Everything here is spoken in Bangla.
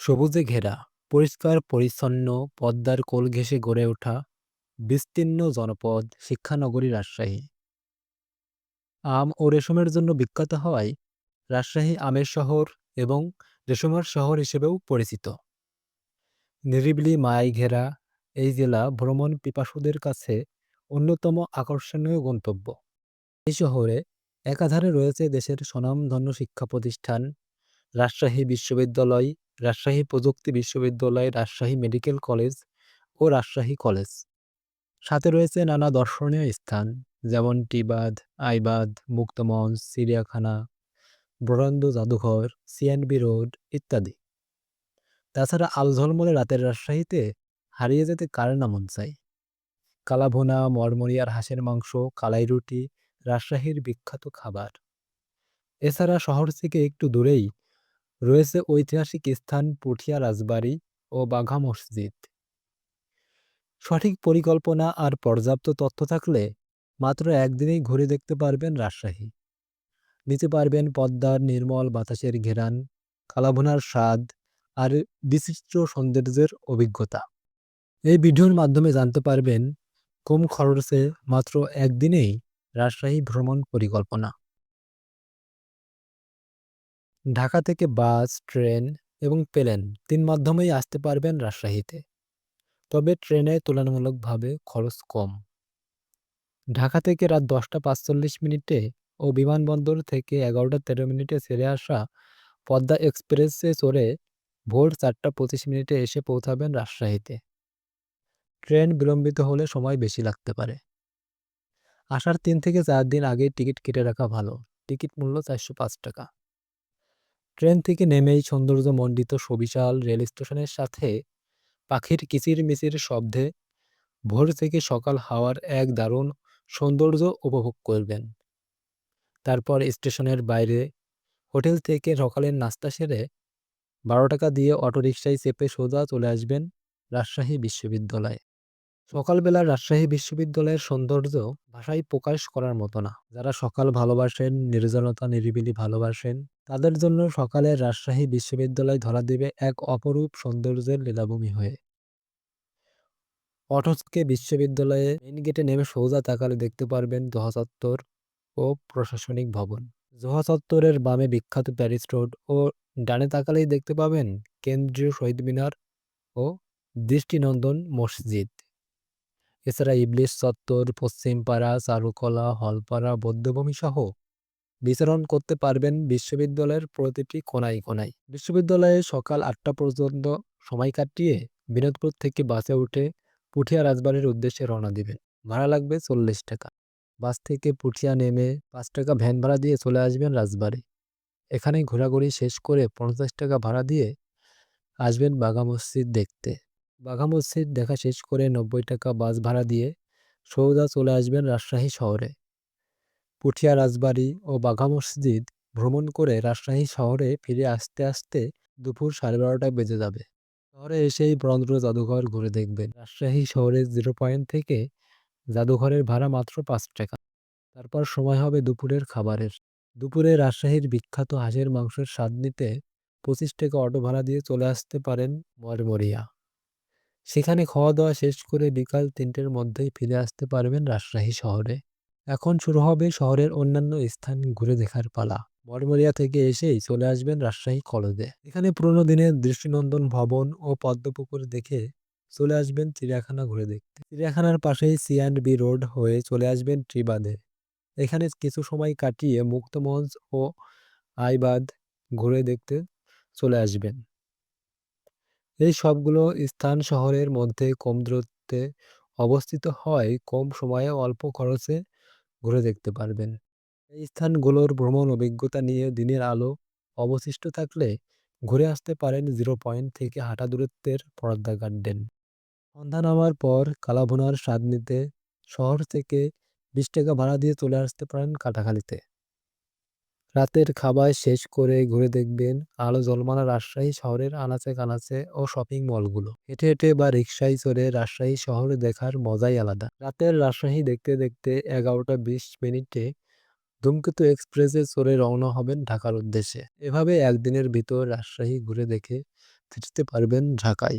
সবুজে ঘেরা, পরিষ্কার পরিচ্ছন্ন, পদ্মার কোল ঘেঁষে গড়ে ওঠা বিস্তীর্ণ জনপদ শিক্ষানগরী রাজশাহী। আম ও রেশমের জন্য বিখ্যাত হওয়ায় রাজশাহী আমের শহর এবং রেশমের শহর হিসেবেও পরিচিত। নিরিবিলি মায়ায় ঘেরা এই জেলা ভ্রমণ পিপাসুদের কাছে অন্যতম আকর্ষণীয় গন্তব্য। এই শহরে একাধারে রয়েছে দেশের স্বনামধন্য শিক্ষা প্রতিষ্ঠান, রাজশাহী বিশ্ববিদ্যালয়, রাজশাহী প্রযুক্তি বিশ্ববিদ্যালয়, রাজশাহী মেডিকেল কলেজ ও রাজশাহী কলেজ। সাথে রয়েছে নানা দর্শনীয় স্থান, যেমন টিবাদ, আইবাদ, মুক্তমঞ্চ, চিড়িয়াখানা, বরেন্দ্র জাদুঘর, সিএনবি রোড ইত্যাদি। তাছাড়া আলঝলমলে রাতের রাজশাহীতে হারিয়ে যেতে কার না মন চায়। কালাভুনা, মরমরিয়ার হাঁসের মাংস, কালাই রুটি রাজশাহীর বিখ্যাত খাবার। এছাড়া শহর থেকে একটু দূরেই রয়েছে ঐতিহাসিক স্থান পুঠিয়া রাজবাড়ি ও বাঘা মসজিদ। সঠিক পরিকল্পনা আর পর্যাপ্ত তথ্য থাকলে মাত্র একদিনেই ঘুরে দেখতে পারবেন রাজশাহী। নিতে পারবেন পদ্মার নির্মল বাতাসের ঘেরান, কালাভুনার স্বাদ আর বিচিত্র সৌন্দর্যের অভিজ্ঞতা। এই ভিডিওর মাধ্যমে জানতে পারবেন কম খরচে মাত্র একদিনেই রাজশাহী ভ্রমণ পরিকল্পনা। ঢাকা থেকে বাস, ট্রেন এবং প্লেন তিন মাধ্যমেই আসতে পারবেন রাজশাহীতে। তবে ট্রেনে তুলনামূলকভাবে খরচ কম। ঢাকা থেকে রাত 10টা 45 মিনিটে ও বিমানবন্দর থেকে 11টা 13 মিনিটে ছেড়ে আসা পদ্মা এক্সপ্রেসে চড়ে ভোর 4টা 25 মিনিটে এসে পৌঁছাবেন রাজশাহীতে। ট্রেন বিলম্বিত হলে সময় বেশি লাগতে পারে। আসার 3 থেকে 4 দিন আগে টিকিট কেটে রাখা ভালো। টিকিট মূল্য 405 টাকা। ট্রেন থেকে নেমেই সৌন্দর্যমণ্ডিত সুবিশাল রেল স্টেশনের সাথে পাখির কিচিরমিচির শব্দে ভোর থেকে সকাল হাওয়ার এক দারুণ সৌন্দর্য উপভোগ করবেন। তারপর স্টেশনের বাইরে হোটেল থেকে সকালের নাস্তা সেরে 12 টাকা দিয়ে অটোরিকশায় চেপে সোজা চলে আসবেন রাজশাহী বিশ্ববিদ্যালয়ে। সকালবেলা রাজশাহী বিশ্ববিদ্যালয়ের সৌন্দর্য ভাষায় প্রকাশ করার মতো না। যারা সকাল ভালোবাসেন, নির্জনতা নিরিবিলি ভালোবাসেন, তাদের জন্য সকালের রাজশাহী বিশ্ববিদ্যালয় ধরা দেবে এক অপরূপ সৌন্দর্যের লীলাভূমি হয়ে। অটো থেকে বিশ্ববিদ্যালয়ে মেইন গেটে নেমে সোজা তাকালে দেখতে পারবেন দোহা চত্বর ও প্রশাসনিক ভবন। দোহা চত্বরের বামে বিখ্যাত প্যারিস রোড ও ডানে তাকালেই দেখতে পাবেন কেন্দ্রীয় শহীদ মিনার ও দৃষ্টিনন্দন মসজিদ। এছাড়া ইবলিশ চত্বর, পশ্চিমপাড়া, চারুকলা, হলপাড়া, বৌদ্ধভূমি সহ বিচরণ করতে পারবেন বিশ্ববিদ্যালয়ের প্রতিটি কোনায় কোনায়। বিশ্ববিদ্যালয়ে সকাল 8টা পর্যন্ত সময় কাটিয়ে বিনোদপুর থেকে বাসে উঠে পুঠিয়া রাজবাড়ির উদ্দেশ্যে রওনা দিবেন। ভাড়া লাগবে 40 টাকা। বাস থেকে পুঠিয়া নেমে 5 টাকা ভ্যান ভাড়া দিয়ে চলে আসবেন রাজবাড়ি। এখানে ঘোরাঘুরি শেষ করে 50 টাকা ভাড়া দিয়ে আসবেন বাঘা মসজিদ দেখতে। বাঘা মসজিদ দেখা শেষ করে 90 টাকা বাস ভাড়া দিয়ে সোজা চলে আসবেন রাজশাহী শহরে। পুঠিয়া রাজবাড়ি ও বাঘা মসজিদ ভ্রমণ করে রাজশাহী শহরে ফিরে আসতে আসতে দুপুর 12:30 বেজে যাবে। শহরে এসেই বরেন্দ্র জাদুঘর ঘুরে দেখবেন। রাজশাহী শহরের 0 পয়েন্ট থেকে জাদুঘরের ভাড়া মাত্র 5 টাকা। তারপর সময় হবে দুপুরের খাবারের। দুপুরে রাজশাহীর বিখ্যাত হাঁসের মাংসের স্বাদ নিতে 25 টাকা অটো ভাড়া দিয়ে চলে আসতে পারেন মরমরিয়া। সেখানে খাওয়া দাওয়া শেষ করে বিকাল 3টের মধ্যেই ফিরে আসতে পারবেন রাজশাহী শহরে। এখন শুরু হবে শহরের অন্যান্য স্থান ঘুরে দেখার পালা। মরমরিয়া থেকে এসেই চলে আসবেন রাজশাহী কলেজে। এখানে পুরোনো দিনের দৃষ্টিনন্দন ভবন ও পদ্মপুকুর দেখে চলে আসবেন চিড়িয়াখানা ঘুরে দেখতে। চিড়িয়াখানার পাশেই সি&বি রোড হয়ে চলে আসবেন ট্রিবাদে। এখানে কিছু সময় কাটিয়ে মুক্তমঞ্চ ও আইবাদ ঘুরে দেখতে চলে আসবেন। এই সবগুলো স্থান শহরের মধ্যে কম দূরত্বে অবস্থিত হওয়ায় কম সময়ে অল্প খরচে ঘুরে দেখতে পারবেন। এই স্থানগুলোর ভ্রমণ অভিজ্ঞতা নিয়ে দিনের আলো অবশিষ্ট থাকলে ঘুরে আসতে পারেন 0 পয়েন্ট থেকে হাঁটা দূরত্বের পদ্মা গার্ডেন। সন্ধ্যা নামার পর কালাভুনার স্বাদ নিতে শহর থেকে 20 টাকা ভাড়া দিয়ে চলে আসতে পারেন কাটাখালীতে। রাতের খাবার শেষ করে ঘুরে দেখবেন আলো ঝলমলে রাজশাহী শহরের আনাচে কানাচে ও শপিং মলগুলো। হেঁটে হেঁটে বা রিকশায় চড়ে রাজশাহী শহর দেখার মজাই আলাদা। রাতের রাজশাহী দেখতে দেখতে 11টা 20 মিনিটে ধূমকেতু এক্সপ্রেসে চড়ে রওনা হবেন ঢাকার উদ্দেশ্যে। এভাবে একদিনের ভিতর রাজশাহী ঘুরে দেখে ফিরতে পারবেন ঢাকায়।